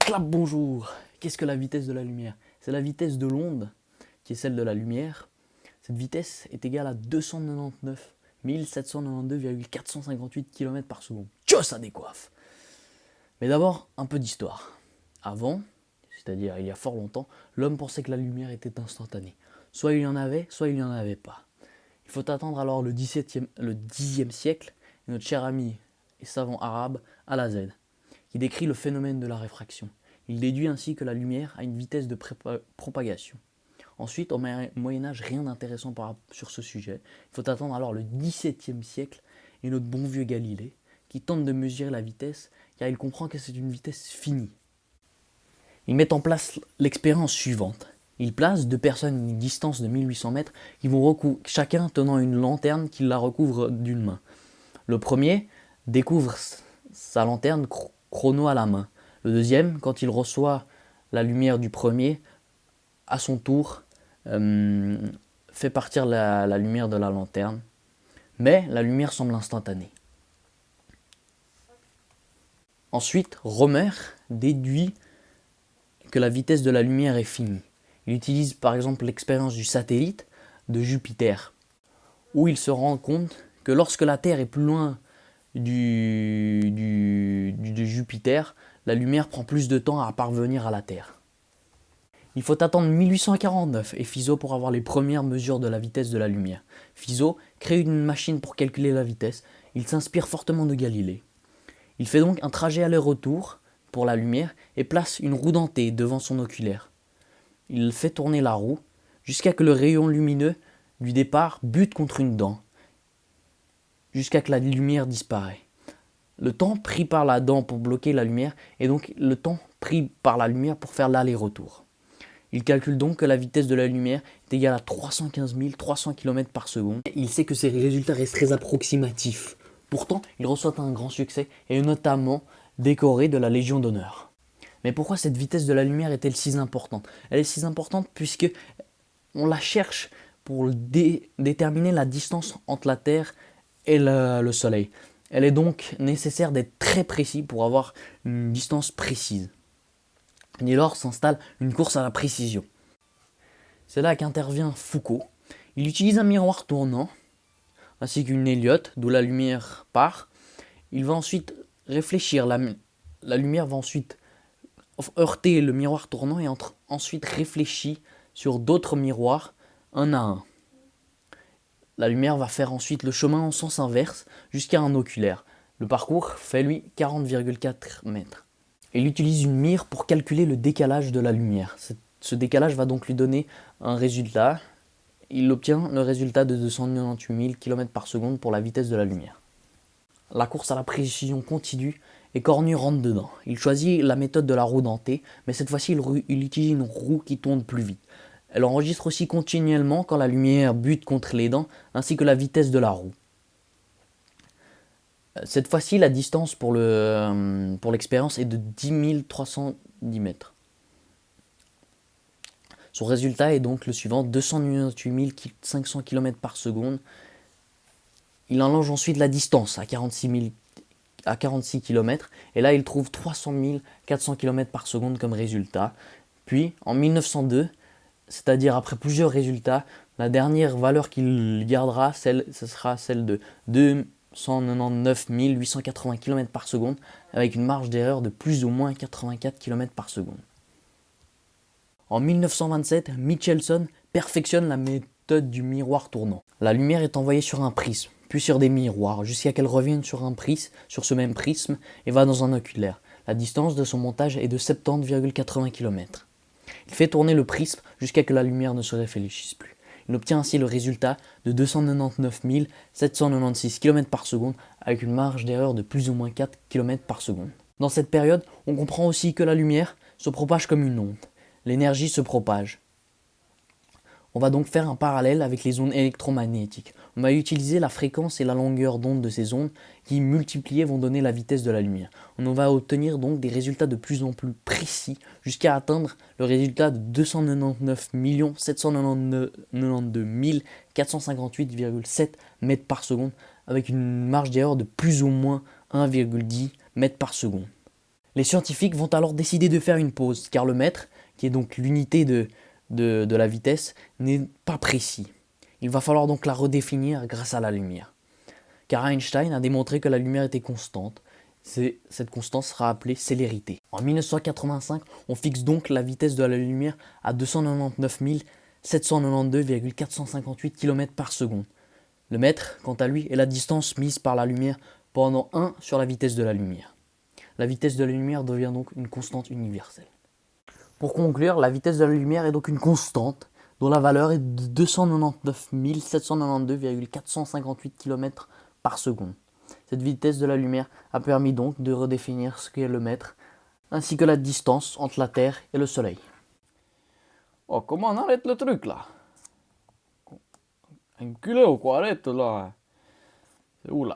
Clap, bonjour. Qu'est-ce que la vitesse de la lumière? C'est la vitesse de l'onde, qui est celle de la lumière. Cette vitesse est égale à 299 792,458 km par seconde. Tchou, ça décoiffe. Mais d'abord, un peu d'histoire. Avant, c'est-à-dire il y a fort longtemps, l'homme pensait que la lumière était instantanée. Soit il y en avait, soit il n'y en avait pas. Il faut attendre alors le Xe siècle, et notre cher ami et savant arabe Al-Azed, qui décrit le phénomène de la réfraction. Il déduit ainsi que la lumière a une vitesse de propagation. Ensuite, au Moyen-Âge, rien d'intéressant sur ce sujet. Il faut attendre alors le XVIIe siècle et notre bon vieux Galilée, qui tente de mesurer la vitesse, car il comprend que c'est une vitesse finie. Il met en place l'expérience suivante. Il place deux personnes à une distance de 1800 mètres qui vont chacun tenant une lanterne qui la recouvre d'une main. Le premier découvre sa lanterne chrono à la main. Le deuxième, quand il reçoit la lumière du premier, à son tour, fait partir la lumière de la lanterne. Mais la lumière semble instantanée. Ensuite, Romer déduit que la vitesse de la lumière est finie. Il utilise par exemple l'expérience du satellite de Jupiter, où il se rend compte que lorsque la Terre est plus loin de Jupiter, la lumière prend plus de temps à parvenir à la Terre. Il faut attendre 1849 et Fizeau pour avoir les premières mesures de la vitesse de la lumière. Fizeau crée une machine pour calculer la vitesse. Il s'inspire fortement de Galilée. Il fait donc un trajet aller-retour pour la lumière et place une roue dentée devant son oculaire. Il fait tourner la roue jusqu'à que le rayon lumineux du départ bute contre une dent, jusqu'à que la lumière disparaît. Le temps pris par la dent pour bloquer la lumière est donc le temps pris par la lumière pour faire l'aller-retour. Il calcule donc que la vitesse de la lumière est égale à 315 300 km par seconde. Il sait que ces résultats restent très approximatifs. Pourtant, il reçoit un grand succès et est notamment décoré de la Légion d'honneur. Mais pourquoi cette vitesse de la lumière est-elle si importante? Elle est si importante puisque on la cherche pour déterminer la distance entre la Terre et le Soleil. Elle est donc nécessaire d'être très précis pour avoir une distance précise. Dès lors s'installe une course à la précision. C'est là qu'intervient Foucault. Il utilise un miroir tournant, ainsi qu'une Elliott, d'où la lumière part. Il va ensuite réfléchir, la lumière va ensuite heurter le miroir tournant et ensuite réfléchir sur d'autres miroirs, un à un. La lumière va faire ensuite le chemin en sens inverse jusqu'à un oculaire. Le parcours fait lui 40,4 mètres. Il utilise une mire pour calculer le décalage de la lumière. Ce décalage va donc lui donner un résultat. Il obtient le résultat de 298 000 km par seconde pour la vitesse de la lumière. La course à la précision continue et Cornu rentre dedans. Il choisit la méthode de la roue dentée, mais cette fois-ci il utilise une roue qui tourne plus vite. Elle enregistre aussi continuellement quand la lumière bute contre les dents, ainsi que la vitesse de la roue. Cette fois-ci, la distance pour l'expérience est de 10 310 mètres. Son résultat est donc le suivant, 298 500 km par seconde. Il allonge ensuite la distance à 46 km, et là il trouve 300 400 km par seconde comme résultat. Puis, en 1902, c'est-à-dire après plusieurs résultats, la dernière valeur qu'il gardera, ce sera celle de 299 880 km par seconde, avec une marge d'erreur de plus ou moins 84 km par seconde. En 1927, Michelson perfectionne la méthode du miroir tournant. La lumière est envoyée sur un prisme, puis sur des miroirs, jusqu'à qu'elle revienne sur ce même prisme et va dans un oculaire. La distance de son montage est de 70,80 km. Il fait tourner le prisme jusqu'à que la lumière ne se réfléchisse plus. Il obtient ainsi le résultat de 299 796 km par seconde avec une marge d'erreur de plus ou moins 4 km par seconde. Dans cette période, on comprend aussi que la lumière se propage comme une onde. L'énergie se propage. On va donc faire un parallèle avec les ondes électromagnétiques. On va utiliser la fréquence et la longueur d'onde de ces ondes qui, multipliées, vont donner la vitesse de la lumière. On va obtenir donc des résultats de plus en plus précis jusqu'à atteindre le résultat de 299 792 458,7 mètres par seconde avec une marge d'erreur de plus ou moins 1,10 mètres par seconde. Les scientifiques vont alors décider de faire une pause, car le mètre, qui est donc l'unité de la vitesse, n'est pas précis. Il va falloir donc la redéfinir grâce à la lumière. Car Einstein a démontré que la lumière était constante. Cette constante sera appelée célérité. En 1985, on fixe donc la vitesse de la lumière à 299 792,458 km par seconde. Le mètre, quant à lui, est la distance mise par la lumière pendant 1 sur la vitesse de la lumière. La vitesse de la lumière devient donc une constante universelle. Pour conclure, la vitesse de la lumière est donc une constante dont la valeur est de 299 792,458 km par seconde. Cette vitesse de la lumière a permis donc de redéfinir ce qu'est le mètre, ainsi que la distance entre la Terre et le Soleil. Oh, comment on arrête le truc là? Enculé ou quoi? Arrête là. C'est où là?